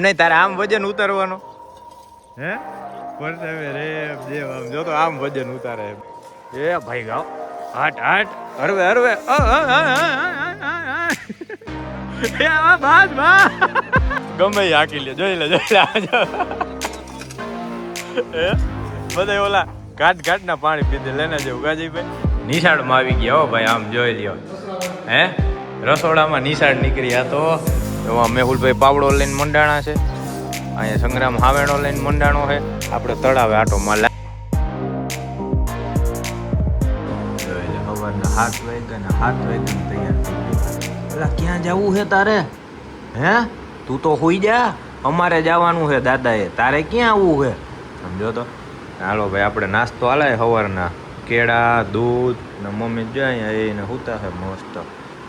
નહીં તારે આમ વજન ઉતારવાનો હે પરસાવે રે દેવ આમ જો તો આમ વજન ઉતારે એ ભાઈ ગાઓ હટ હટ હરવે હરવે એ આ બસ ગમે હાકી લે જોઈ લે એ બધા ઓલા ઘાટ ના પાણી પીધે લેને જેવું ગાજીભાઈ નિશાળમાં આવી ગયા હો ભાઈ આમ જોઈ લ્યો હે રસોડામાં નિશાળ નીકળ્યા તો મેહુલભાઈ પાવડો લઈને મંડાણા છે અહીંયા સંગ્રામ હાવેણો લઈને મંડાણો છે આપણે તળાવે આટો માં સવારના 7 વાગ્યા તૈયાર થઈ ગયું પેલા ક્યાં જવું છે તારે હે તું તો હોઈ જા અમારે જવાનું છે દાદાએ તારે ક્યાં આવવું છે સમજો તો હાલો ભાઈ આપણે નાસ્તો હાલે સવારના કેળા દૂધ ને મમ્મી જાય એને હુતા છે મસ્ત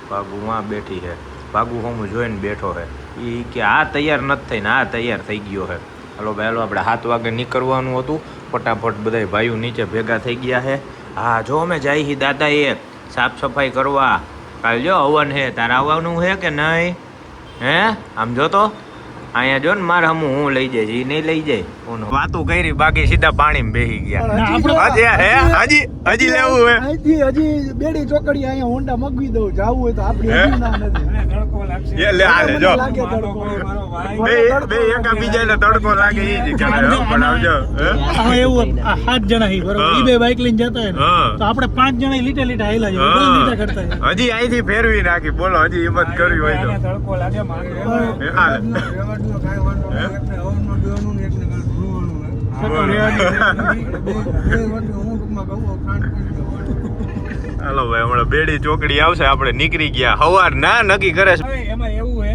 ભાગુ માં બેઠી છે ભાગુ હું જોઈને બેઠો છે એ કે આ તૈયાર નથી થઈને આ તૈયાર થઈ ગયો છે હાલો ભાઈ હાલો આપણે 7 વાગે નીકળવાનું હતું ફટાફટ બધા ભાઈઓ નીચે ભેગા થઈ ગયા છે હા જો અમે જાય હી દાદા એ સાફ સફાઈ કરવા કાલ જો હવન છે તારે આવવાનું છે કે નહીં હે આમ જો તો અહીંયા જો ને મારે હું લઈ જાય એ નહીં લઈ જાય વાતો કરી બાકી સીધા પાણીમાં બેસી ગયા હજી લેવું હે હજી બેડી ચોકડી અહીંયા હોન્ડા મગવી દઉં જાવું હોય તો આપડી ના નથી એ લે આલે જો બે એકા બીજાને તડકો લાગે ઈ જ કહેવાય પણ આવજો હા એવું 7 જણા હી બરોબર ઈ બે બાઈક લઈને જતા હે તો આપણે 5 જણા લીટા લીટા હેલા જાય બોલ લીટા કરતા હજી અહીંથી ફેરવી નાખી બોલો હજી હિંમત કરવી હોય તો તડકો લાગે માગે હાલો ભાઈ હમણાં બેડી ચોકડી આવશે આપણે નીકળી ગયા હવાર ના નક્કી કરે છે એમાં એવું હે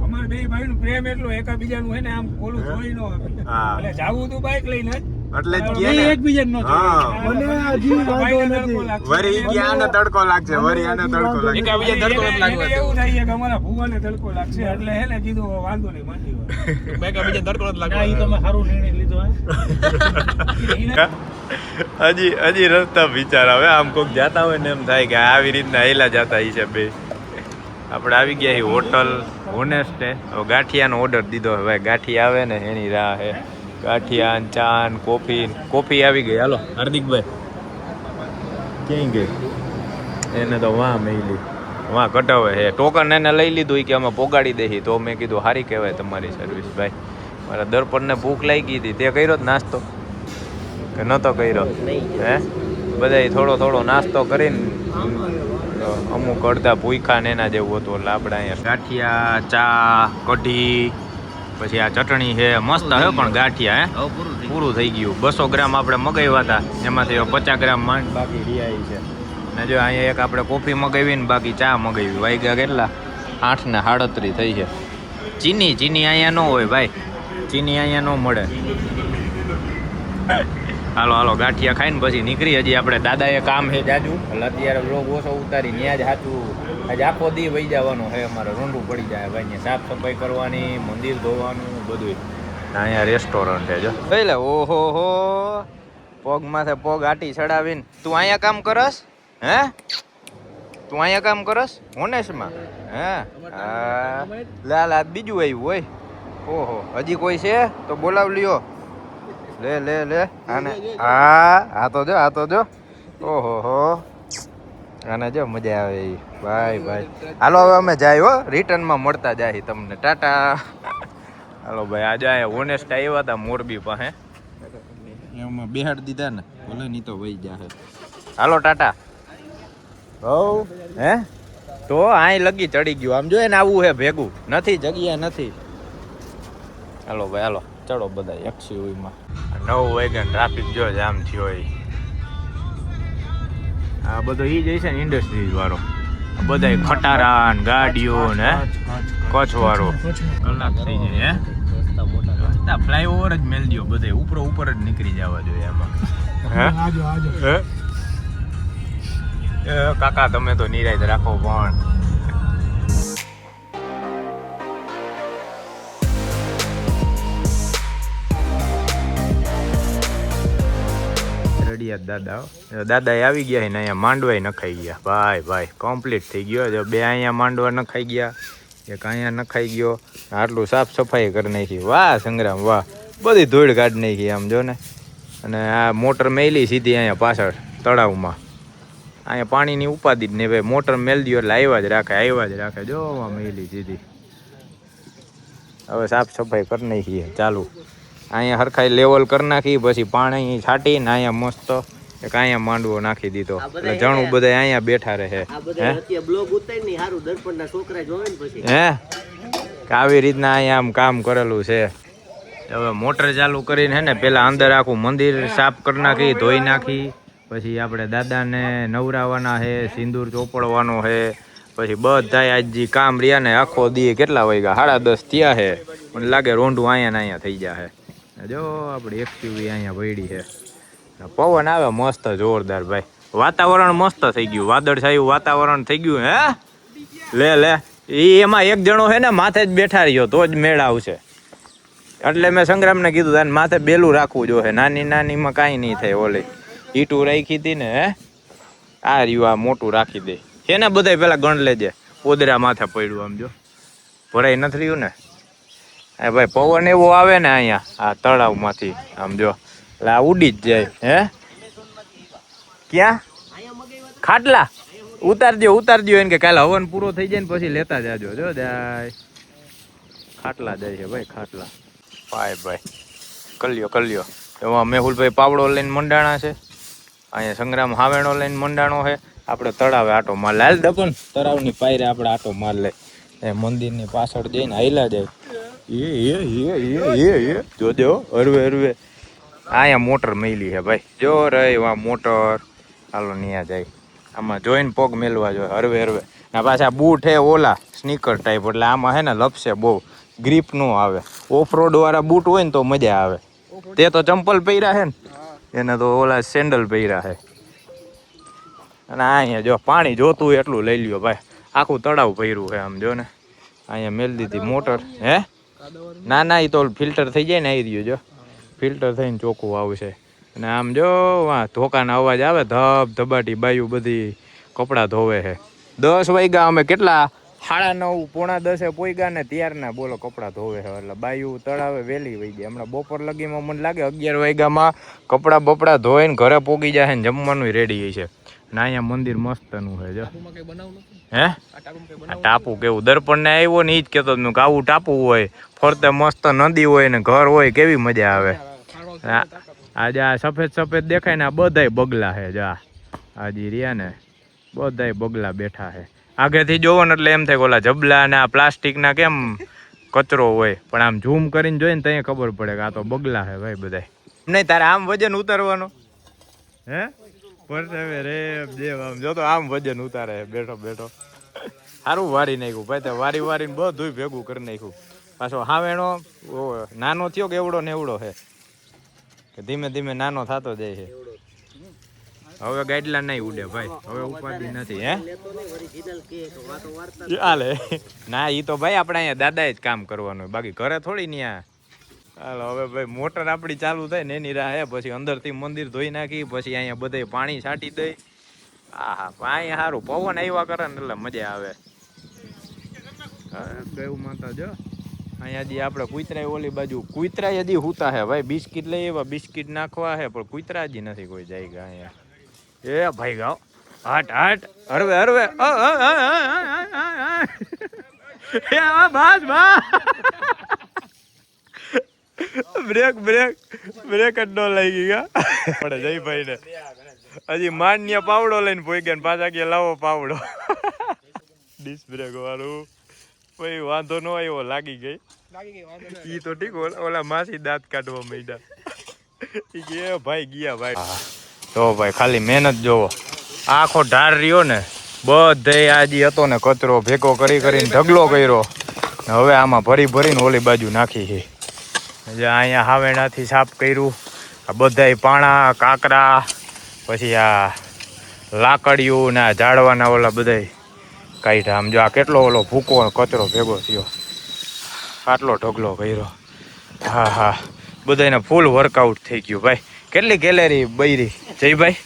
અમાર બે ભાઈ નું પ્રેમ એટલો એકબીજાનું હે ને આમ ઓલું જોઈ નો એટલે જાવું તું બાઈક લઈને એટલે જ કે ને એકબીજાને નો મને હજી વાંધો નથી વરી ગયા ને તડકો લાગશે વરી આને તડકો લાગશે એકબીજા તડકો લાગશે એવું થાય કે અમારા ભૂવાને તડકો લાગશે એટલે હે ને કીધું વાંધો નહીં માંડી હોય એકબીજા તડકો લાગે આ ઈ તમે સારું નિર્ણય લીધો હે હજી રસ્તા વિચાર આવે આમ કોક જાતા હોય ને એમ થાય કે આવી રીતના હેલા જાતા ઈ છે બે આપણે આવી ગયા હી હોટલ હોનેસ્ટ હવે ગાંઠિયાનો ઓર્ડર દીધો હવે ગાંઠી આવે ને એની રાહ હે ગાંઠિયા ચા કોફી આવી ગઈ હાલો હાર્દિકભાઈ ક્યાંય ગઈ એને તો વાહ મેલી વાહ કટાવે હે ટોકન એને લઈ લીધું કે અમે પોગાડી દઈએ તો મેં કીધું સારી કહેવાય તમારી સર્વિસ ભાઈ મારા દર્પણને ભૂખ લાગી હતી તે કર્યો જ નાસ્તો કે નહોતો કર્યો હે બધા થોડો નાસ્તો કરીને અમુક અડધા ભૂખા ને એના જેવું હતું એટલે આપણે અહીંયા ગાંઠિયા ચા કઢી પછી આ ચટણી છે મસ્ત હે પણ ગાંઠિયા હે પૂરું થઈ ગયું 200 ગ્રામ આપણે મગાવ્યા હતા એમાંથી 50 ગ્રામ માંડ બાકી રિયાઈ છે ને જો અહીંયા એક આપણે કોફી મગાવી ને બાકી ચા મગાવી વાગ્યા કેટલા 8:37 થઈ છે ચીની અહીંયા ન હોય ભાઈ ચીની અહીંયા ન મળે હાલો ગાંઠિયા ખાઈને પછી નીકળી હજી આપણે દાદાએ કામ છે જાજુ એટલે અત્યારે બ્લોગ ઓછો ઉતારી ત્યાં જ સાચું આજે આખો દી વહી જવાનું છે અમારે રોંડું પડી જાય ભાઈ ને સાફ સફાઈ કરવાની મંદિર ધોવાનું બધું અહીંયા રેસ્ટોરન્ટ છે જો એટલે ઓહો હો પગ માથે પગ આટી ચડાવીને તું અહીંયા કામ કરસ હે તું અહીંયા કામ કરસ હોનેશમાં હે લાલ આ બીજું આવ્યું હોય ઓહો હજી કોઈ છે તો બોલાવ લ્યો લે આને હા તો જો ઓહો હો આને જો મજા આવે ભાઈ હાલો હવે અમે જાય હો રિટર્નમાં મળતા જાય તમને ટાટા હાલો ભાઈ આ જાય ઓનેસ્ટ આવ્યા હતા મોરબી પાસે એમાં બેહાડ દીધા ને ભલે નહીં તો વહી જાય હાલો ટાટા હવ હે તો આય લગી ચડી ગયું આમ જોઈએ ને આવું હે ભેગું નથી જગ્યા નથી હાલો ભાઈ હાલો ચડો બધા એક્સયુવીમાં 9 વાગ્યા ટ્રાફિક જો જામ થયો આ બધો ઈ જ છે ને ઇન્ડસ્ટ્રીઝ વાળો બધા ખટારા ને ગાડીઓ ને કચ્છ વાળો કલાક થઈ જાય હે ફ્લાયઓવર જ મેલ દો બધે ઉપર જ નીકળી જવા જોઈએ એમાં હે કાકા તમે તો નિરાયત રાખો પણ દાદા આવી ગયા ને અહીંયા માંડવા નખાઈ ગયા ભાઈ કમ્પ્લીટ થઈ ગયો જો બે અહીંયા માંડવા નખાઈ ગયા એક અહીંયા નખાઈ ગયો, આટલું સાફ સફાઈ કરી નાખી. વાહ સંગ્રામ વાહ, બધી ધૂળ કાઢી નાખી આમ જો ને. અને આ મોટર મેલી સીધી અહીંયા પાછળ તળાવમાં. અહીંયા પાણીની ઉપાધિ જ નહીં ભાઈ, મોટર મેલ દો એટલે આવ્યા જ રાખે જો મેલી સીધી. હવે સાફ સફાઈ કરી નાખીએ ચાલુ. અહીંયા હરખાઈ લેવલ કરી નાખી, પછી પાણી છાંટીને અહીંયા મસ્ત એક અહીંયા માંડવો નાખી દીધો એટલે જણું બધા અહીંયા બેઠા રહે. હે આવી રીતના અહીંયા આમ કામ કરેલું છે. હવે મોટર ચાલુ કરીને હે ને પેલા અંદર આખું મંદિર સાફ કરી નાખી, ધોઈ નાખી. પછી આપણે દાદાને નવરાવાના છે, સિંદૂર ચોપડવાનો છે. પછી બધા આજ કામ રહ્યા ને આખો દી કેટલા વાગ્યા 10:30 થયા છે. મને લાગે રોંઢું અહીંયા ને અહીંયા થઈ જાય. જો આપણી એક્ટિવી અહીંયા વળી છે. પવન આવે મસ્ત જોરદાર ભાઈ, વાતાવરણ મસ્ત થઈ ગયું, વાદળછાયું વાતાવરણ થઈ ગયું. હે લે એમાં એક જણો છે ને માથે જ બેઠા રહ્યો તો જ મેળ આવશે. એટલે મેં સંગ્રામને કીધું તાને માથે બેલું રાખવું જોઈએ, નાનીમાં કાંઈ નહીં થાય. ઓલી ઈટું રાખી હતી ને આ રહ્યું આ મોટું રાખી દે છે ને. બધા પેલા ગણ લેજે, પોદરા માથે પડ્યું આમ જો ભરાઈ નથી રહ્યું ને. હા ભાઈ પવન એવો આવે ને અહીંયા આ તળાવમાંથી આમ જો એટલે આ ઉડી જ જાય. હે ક્યાં ખાટલા ઉતારજો એને કે કાલે હવન પૂરો થઈ જાય ને પછી લેતા જાજો. જો જાય ખાટલા જાય છે ભાઈ, ખાટલા ભાઈ કલ્યો એમાં મેહુલભાઈ પાવડો લઈને મંડાણા છે. અહીંયા સંગ્રામ હાવેણો લઈને મંડાણો છે. આપણે તળાવે આટો માર લાલ દપન તળાવની પાયરે આપણે આટો માર લે. એ મંદિરની પાછળ જઈને હાઈલા જાય. એ જોજો હરવે અહીંયા મોટર મેલી છે ભાઈ, જો રે વા મોટર. હાલો ન્યા જાય, આમાં જોઈને પગ મેલવા જોઈએ હરવે ના. પાછા બૂટ હે ઓલા સ્નીકર ટાઈપ, એટલે આમાં હે ને લપસે બહુ, ગ્રીપ નો આવે. ઓફ રોડ વાળા બૂટ હોય ને તો મજા આવે. તે તો ચંપલ પહેર્યા છે ને, એને તો ઓલા સેન્ડલ પહેર્યા છે. અને અહીંયા જો પાણી જોતું એટલું લઈ લ્યો ભાઈ, આખું તળાવ ભર્યું છે આમ જો ને. અહીંયા મેલ દીધી મોટર. હે ના એ તો ફિલ્ટર થઈ જાય ને, આવી રહ્યું જો ફિલ્ટર થઈને ચોખ્ખું આવશે. અને આમ જો વાહ ધોકાનો અવાજ આવે, ધબાટી બાયું બધી કપડાં ધોવે છે. 10 વાગ્યા અમે કેટલા 9:30 પોણા 10 પોઈગા ને ત્યારના બોલો કપડાં ધોવે છે. એટલે બાયું તળાવે વહેલી વહી જાય. હમણાં બપોર લગીમાં મને લાગે 11 વાગ્યામાં કપડાં બપડા ધોઈને ઘરે પોગી જાય ને જમવાનું રેડી છે. ને અહીંયા મંદિર મસ્તનું છે જો. હે આ ટાપુ કેવું દર્પણ ને આવ્યો ને એ જ કહેતો કે આવું ટાપુ હોય, ફરતે મસ્ત નદી હોય ને ઘર હોય, કેવી મજા આવે. આજે આ સફેદ દેખાય ને આ બધાય બગલા છે. જા આજી રહ્યા ને બધાય બગલા બેઠા છે. આગેથી જોવો ને એટલે એમ થાય કે ઓલા જબલા ને આ પ્લાસ્ટિકના કેમ કચરો હોય, પણ આમ ઝૂમ કરીને જોઈને ત્યાં ખબર પડે કે આ તો બગલા છે ભાઈ બધાય. નહીં તારે આમ વજન ઉતારવાનો હે પરસેવે રે દેવ આમ જો તો આમ વજન ઉતારે બેઠો. સારું વારી નાખ્યું ભાઈ, તે વારીને બધું ભેગું કરી નાખ્યું. પાછો હાવેણો નાનો થયો કે એવડો ને એવડો છે કે ધીમે નાનો થતો જાય છે. હવે ગાઈડલા નહીં ઉડે ભાઈ, હવે ઉપાધિ નથી. હે હાલે ના ઈ તો ભાઈ આપણે અહીંયા દાદાએ જ કામ કરવાનું હોય, બાકી ઘરે થોડી ન્યા. હાલો હવે ભાઈ મોટર આપણી ચાલુ થાય ને એની રાહ હે. પછી અંદરથી મંદિર ધોઈ નાખી, પછી અહીંયા બધે પાણી છાંટી દઈ. હા અહીંયા સારું પવન આવ્યા કરે ને એટલે મજા આવે. ગયું માતા જો અહીંયા હજી આપણે કુતરા ઓલી બાજુ કુતરા હજી હુતા હે ભાઈ. બિસ્કિટ લઈ એવા બિસ્કિટ નાખવા હે, પણ કુતરા હજી નથી કોઈ જાય અહીંયા. એ ભાઈ ગાઓ હટ હરવે બ્રેક જ ન લાગી ગયા પડે જયભાઈ ને. હજી માન્ય પાવડો લઈને પોઈ ગયા પાછા કે લાવો પાવડો. ડિસ્ક બ્રેક વાળું કોઈ વાંધો ન આવ્યો, લાગી ગઈ ઈ તો ઠીક. ઓલા માસી દાંત કાઢવા માંડ્યા. કે ભાઈ ગયા ભાઈ. તો ભાઈ ખાલી મહેનત જોવો, આખો ઢાર રહ્યો ને બધે આજી હતો ને કચરો ભેગો કરીને ઢગલો કર્યો. હવે આમાં ભરીને ઓલી બાજુ નાખી છે. અહીંયા હાવેણાથી સાફ કર્યું. આ બધાય પાણા કાંકરા, પછી આ લાકડીયું ને આ ઝાડવાના ઓલા બધાય કાઢ્યા. આમ જો આ કેટલો ઓલો ભૂકો કચરો ભેગો થયો, આટલો ઢગલો કર્યો. હા બધાને ફૂલ વર્કઆઉટ થઈ ગયું ભાઈ. કેટલી કેલેરી બૈરી જયભાઈ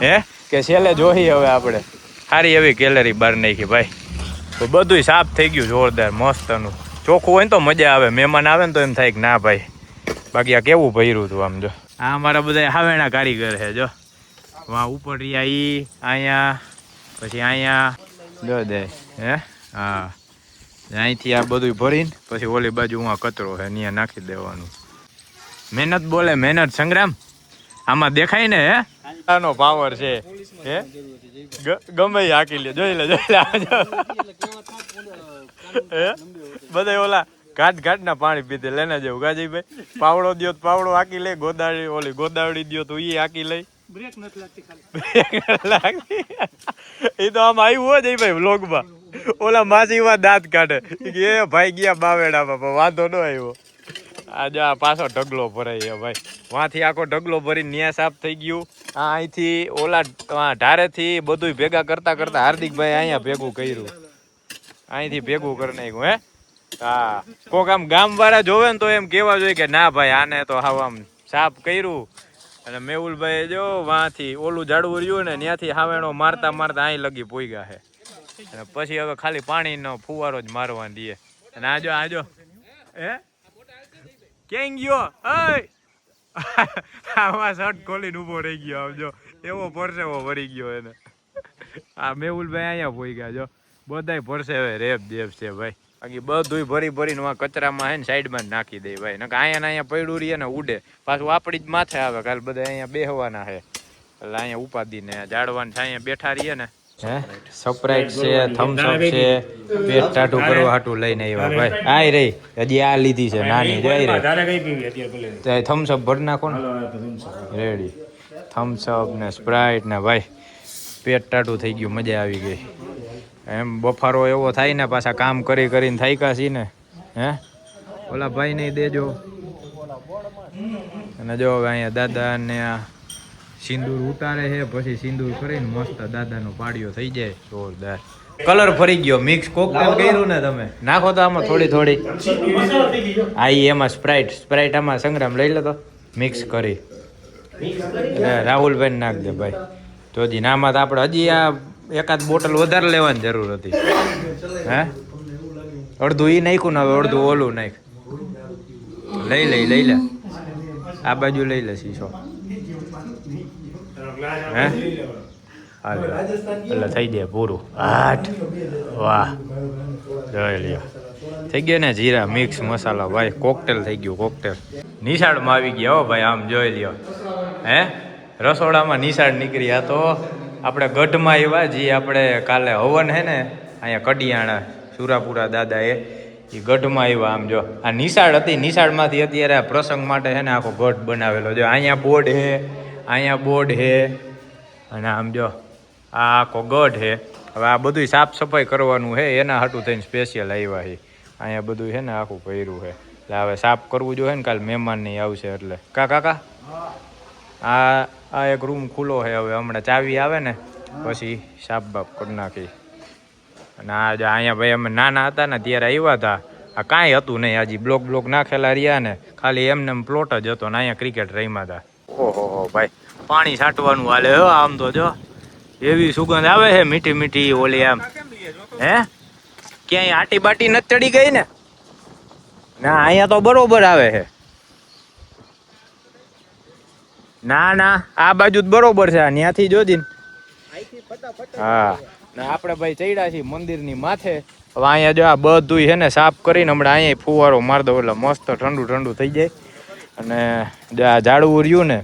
હે કે છેલ્લે જોઈ હવે આપણે સારી એવી કેલેરી બહાર નાખી ભાઈ. તો બધુંય સાફ થઈ ગયું જોરદાર મસ્તનું. ચોખ્ખું હોય ને તો મજા આવે, મહેમાન આવે ને તો એમ થાય કે ના ભાઈ, બાકી આ કેવું ભર્યું હતું આમ જો. આ અમારા બધા હાવેણા કારીગર છે જો, વાં ઉપર રહ્યા ઈ, અહીંયા પછી અહીંયા જો દે હે હા, અહીંથી આ બધું ભરીને પછી ઓલી બાજુ આ કચરો છે ત્યાં નાખી દેવાનું. મહેનત બોલે મહેનત સંગ્રામ, આમાં દેખાય ને હે, આનો પાવર છે હે, ગમે એ હાકી લે, જોઈ લે બધા ઓલા ઘાટ ના પાણી પીતે લેને જવું ગાજીભાઈ, પાવડો દ્યો તો પાવડો હાકી લે, ગોદાવડી ઓલી ગોદાવડી દ્યો તો ઈ હાકી લઈ, બ્રેક નથી લાગતી એ તો આમ આવ્યું હોય ભાઈ વ્લોગમાં, ઓલા માસીમાં દાંત કાઢે કે એ ભાઈ ગયા બાવેડામાં પણ વાંધો ન આવ્યો. આજે આ પાછો ઢગલો ભરાય ભાઈ, વાંથી આખો ઢગલો ભરીને ન્યા સાફ થઈ ગયું. આ અહીંથી ઓલા ઢારેથી બધું ભેગા કરતા કરતા હાર્દિકભાઈ અહીંયા ભેગું કર્યું, અહીંથી ભેગું કરી નાખ્યું હે. હા કોક આમ ગામ વાળા જોવે ને તો એમ કેવા જોઈએ કે ના ભાઈ આને તો હાવ આમ સાફ કર્યું. અને મેહુલભાઈ જો વાંથી ઓલું ઝાડવું રહ્યું ને ત્યાંથી હાવેણો મારતા મારતા અહીં લગી પોઈગા છે. અને પછી હવે ખાલી પાણીનો ફુવારો જ મારવા દઈએ. અને આજો હે ક્યાં ગયો, આમાં શર્ટ ખોલીને ઊભો રહી ગયો આવજો, એવો પરસેવો ભરી ગયો એને. આ મેહુલભાઈ અહીંયા પોઈગા જો, બધાય પરસેવે રેપ દેપ છે ભાઈ. બાકી બધું ભરી ભરીને કચરામાં હે ને સાઈડમાં જ નાખી દે ભાઈ, નકર અહીંયા પડ્યું રહીએ ને ઉડે પાછું આપણી જ માથે આવે. કાલ બધા અહીંયા બેહવાના છે એટલે અહીંયા ઉપાદી ને જાડવાન અહીંયા બેઠા રહીએ ને. હે સ્પ્રાઇટ છે, થમ્સ અપ છે, પેટ ટાટું કરવા હાટું લઈને આવ્યા ભાઈ. આય રહી હજી આ લીધી છે નાની, જઈ રહી થમ્સ અપ ભરી નાખો ને, રેડી થમ્સ અપ ને સ્પ્રાઇટ ને ભાઈ. પેટ ટાટું થઈ ગયું, મજા આવી ગઈ એમ. બફારો એવો થાય ને, પાછા કામ કરી કરીને થાક્યા છીએ ને હે. ઓલા ભાઈ ને દેજો. અને જો હવે અહીંયા દાદા ને સિંદૂર ઉતારે છે, પછી સિંદૂર કરીને મસ્ત દાદાનો પાડિયો થઈ જાય જોરદાર. કલર ફરી ગયો, મિક્સ કોકટેલ કર્યું ને તમે, નાખો તો આમાં થોડી થોડી. આ એમાં સ્પ્રાઇટ આમાં સંગ્રામ લઈ લે તો મિક્સ કરી, રાહુલભાઈ નાખ દે ભાઈ. જોજી નામાં તો આપણે હજી આ એકાદ બોટલ વધારે લેવાની જરૂર હતી હે. અડધું ઈ નાખ્યું ને હવે અડધું ઓલું નાખ. લઈ લે આ બાજુ લઈ લે શીશો હે. એટલે થઈ જાય પૂરું. 8 વાહ જોઈ લ્યો, થઈ ગયો ને જીરા મિક્સ મસાલા ભાઈ. કોકટેલ થઈ ગયું કોકટેલ. નિશાળમાં આવી ગયા હો ભાઈ, આમ જોઈ લ્યો હે. રસોડામાં નિશાળ નીકળી. આ તો આપણે ગઢમાં એવા જે આપણે કાલે હવન હે ને અહીંયા કડિયાણા સુરાપુરા દાદા એ ગઢમાં આવ્યા. આમ જો આ નિશાળ હતી, નિશાળમાંથી અત્યારે આ પ્રસંગ માટે છે ને આખો ગઢ બનાવેલો જો. અહીંયા બોર્ડ હે, અહીંયા બોર્ડ હે, અને આમ જો આ આખો ગઢ હે. હવે આ બધું સાફ સફાઈ કરવાનું છે, એના હાટું થઈને સ્પેશિયલ આવ્યા છે. અહીંયા બધું છે ને આખું કર્યું છે એટલે હવે સાફ કરવું જોઈએ ને, કાલે મહેમાન નહીં આવશે એટલે. કાકા આ એક રૂમ ખુલ્લો છે, હવે હમણાં ચાવી આવે ને પછી સાફ બાફ કરી નાખી. અને આ અહીંયા ભાઈ અમે નાના હતા ને ત્યારે આવ્યા હતા, આ કાંઈ હતું નહીં, હજી બ્લોક નાખેલા રહ્યા ને, ખાલી એમને પ્લોટ જ હતો ને અહીંયા ક્રિકેટ રમ્યા હતા. ઓહો ભાઈ પાણી છાંટવાનું હાલે હો. આમ તો જો એવી સુગંધ આવે છે મીઠી મીઠી ઓલી આમ હે. ક્યાંય આટી બાટી નથી ચડી ગઈ ને? ના અહીંયા તો બરોબર આવે છે. ના આ બાજુ જ બરોબર છે, ત્યાંથી જોજી. હા આપણે ભાઈ ચડ્યા છીએ મંદિરની માથે. હવે અહીંયા જો આ બધું છે ને સાફ કરીને હમણાં અહીંયા ફુવારો મારી દો એટલે મસ્ત ઠંડુ થઈ જાય. અને જો આ ઝાડવું રહ્યું ને,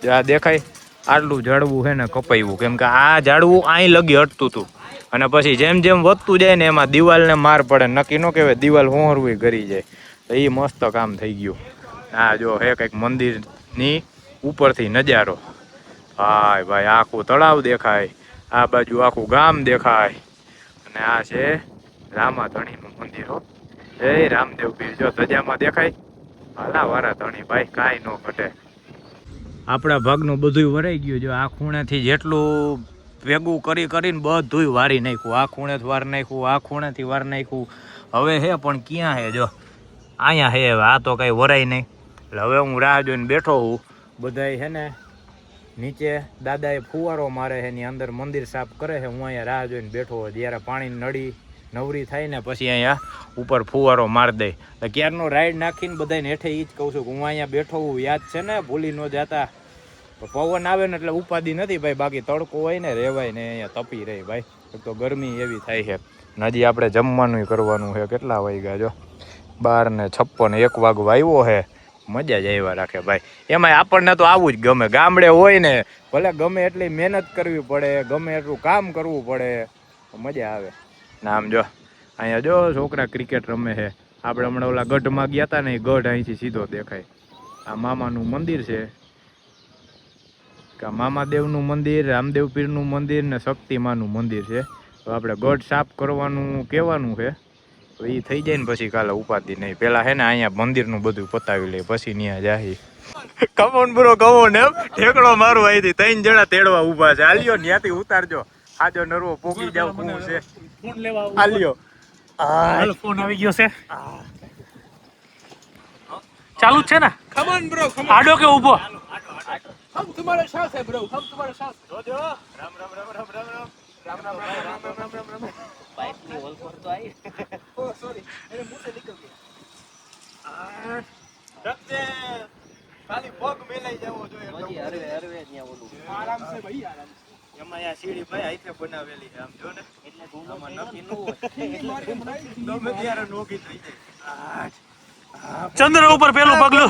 જો આ દેખાય આટલું ઝાડવું છે ને કપાયું, કેમ કે આ ઝાડવું અહીં લગી હટતું હતું અને પછી જેમ જેમ વધતું જાય ને એમાં દિવાલને માર પડે. નક્કી ન કહેવાય દિવાલ હોહરવી કરી જાય. તો એ મસ્ત કામ થઈ ગયું. આ જો હે કંઈક મંદિરની ઉપરથી નજારો. હાય ભાઈ આખું તળાવ દેખાય, આ બાજુ આખું ગામ દેખાય. અને આ છે રામાધણીનું મંદિર હો. જય રામદેવ પીર જો ધજામાં દેખાય. હાલા વારા ધણી ભાઈ કાંઈ ન ઘટે. આપણા ભાગનું બધું વરાઈ ગયું. જો આ ખૂણેથી જેટલું ભેગું કરીને બધું વારી નાખ્યું. આ ખૂણેથી વાર નાખ્યું, આ ખૂણેથી વાર નાખ્યું. હવે હે પણ ક્યાં હે? જો અહીંયા હે. હવે આ તો કાંઈ વરાય નહીં. એટલે હવે હું રાહ જોઈને બેઠો હું. બધાય છે ને નીચે દાદાએ ફુવારો મારે છે, એની અંદર મંદિર સાફ કરે છે. હું અહીંયા રાહ જોઈને બેઠો હોય. જ્યારે પાણી નળી નવરી થાય ને પછી અહીંયા ઉપર ફુવારો મારી દે. એટલે ક્યારનો રાઈડ નાખીને બધાને હેઠે એ જ કહું છું કે હું અહીંયા બેઠો હું, યાદ છે ને, ભૂલી ન જાતા. પવન આવે ને એટલે ઉપાધિ નથી ભાઈ, બાકી તડકો હોય ને રેવાય ને અહીંયા તપી રહી ભાઈ. એક તો ગરમી એવી થાય છે. હજી આપણે જમવાનું કરવાનું છે. કેટલા વાગ્યા જો 12:56, 1 વાગવા આવ્યો છે. મજા જ આવ્યા રાખે ભાઈ. એમાંય આપણને તો આવું જ ગમે. ગામડે હોય ને ભલે ગમે એટલી મહેનત કરવી પડે, ગમે એટલું કામ કરવું પડે, મજા આવે. ને આમ જો અહીંયા જો છોકરા ક્રિકેટ રમે છે. આપણે હમણાં ઓલા ગઢમાં ગયા હતા ને, એ ગઢ અહીંથી સીધો દેખાય. આ મામાનું મંદિર છે, મામાદેવનું મંદિર, રામદેવ પીરનું મંદિર ને શક્તિમાનું મંદિર છે. તો આપણે ગઢ સાફ કરવાનું કહેવાનું છે. તો એ થઈ જાય ને પછી કાલે ઉપાધિ નહીં. પેલા હે ને અહીંયા મંદિરનું બધું પતાવી લે પછી ત્યાં જાય. કમોન બ્રો કમોન, એમ ઠેકડો મારું અહીંથી 3 જણા તેડવા ઊભા છે. હાલ્યો ત્યાંથી ઉતારજો. આજો નરવો પોગી જાવ શું છે. ફોન લેવા હાલ્યો. હાલો, ફોન આવી ગયો છે. ચાલુ જ છે ને? કમોન બ્રો, આડો કે ઊભો? હમ તમારા સાથ હે બ્રો, હમ તમારા સાથ. જોજો. રામ રામ રામ રામ રામ રામ. રામ રામ રામ રામ રામ રામ રામ. બાઇક ની હોલ પર તો આવી. ઓ સોરી, એને મુંહ से निकल गया. રખજે. ખાલી પગ મેલાઈ જવો જોઈએ. હજી હરવે હરવે ત્યાં ઓલું. આરામ છે ભાઈ, આરામ. એમાં આ સીડી ભાઈ હાથે બનાવેલી છે. આમ જો ને એટલે ધૂળો નક્કી ન હોય. ગમે ત્યારે નોકી થઈ જાય. ચંદ્ર ઉપર પેલું પગલું.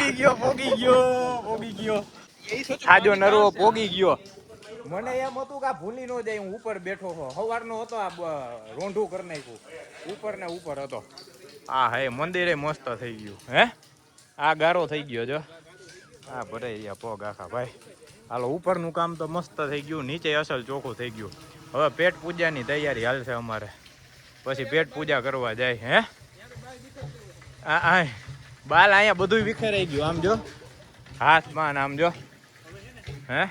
પોગી ગયો. આજો નરવો પોગી ગયો. મને એમ હતું કે આ ભૂલી ન જાય, હું ઉપર બેઠો હો. સવારનો હતો, આ રોંઢું કરી નાખ્યું. ઉપર ને ઉપર હતો. હા હે મંદિરે મસ્ત થઈ ગયું. હે આ ગારો થઈ ગયો જો. હા ભરાઈ ગયા પગ આખા ભાઈ. હાલો ઉપરનું કામ તો મસ્ત થઈ ગયું, નીચે અસલ ચોખ્ખું થઈ ગયું. હવે પેટ પૂજાની તૈયારી હાલશે અમારે. પછી પેટ પૂજા કરવા જાય. હે આ બાલ અહીંયા બધું વિખેરાઈ ગયું. આમ જો હાથમાં આમ જો. હે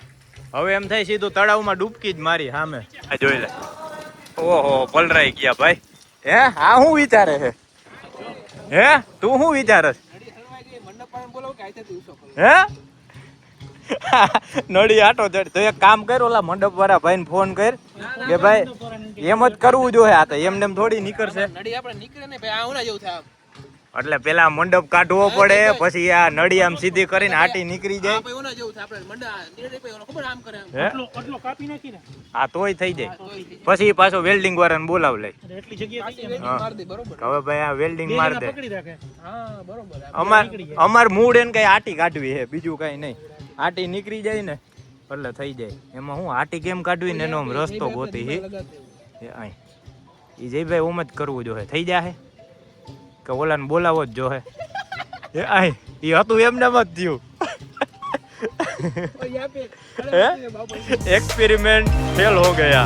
હવે એમ થાય સીધું તળાવમાં ડૂબકી જ મારી સામે. આ જોઈ લે. ઓહો પલરાઈ ગયા ભાઈ. હે આ શું વિચારે છે? હે તું શું વિચારે છે? હે નડી આટો ચડ. તો એક કામ કર, ઓલા મંડપ વાળા ભાઈને ફોન કર કે ભાઈ એમ જ કરવું જોઈએ. આ તો એમને એમ થોડી નીકળશે. નડી આપણે નીકળે ને ભાઈ, આવું ના જેવું થાય. એટલે પેલા મંડપ કાઢવો પડે, પછી આ નડી આમ સીધી કરીને આટી નીકળી જાય. ભાઈ ઓના જેવું થાય. આપણે મંડા નીકળે ભાઈ ઓનો ખબર આમ કરે આમ. હે આટલો કાપી નાખીને આ તોય થઈ જાય. પછી પાછો વેલ્ડિંગ વાળાને બોલાવ લે. એટલી જગ્યા થઈ વેલ્ડિંગ જાય. માર દે બરોબર. હવે ભાઈ આ વેલ્ડિંગ માર દે. પકડી રાખે. હા બરોબર. અમાર મૂડ એને કઈ આટી કાઢવી છે, બીજું કઈ નહીં. આટી નીકળી જાય ને એટલે થઈ જાય. એમાં હું આટી કેમ કાઢવી ને એનો આમ રસ્તો ગોતી હે. એ જયભાઈ ઓમ જ કરવું જોઈએ. થઈ જાય કે ઓલાને બોલાવો જ જોહે. એ આય એ હતું એમને જ થયું. एक्सपेरिमेंट फेल हो गया.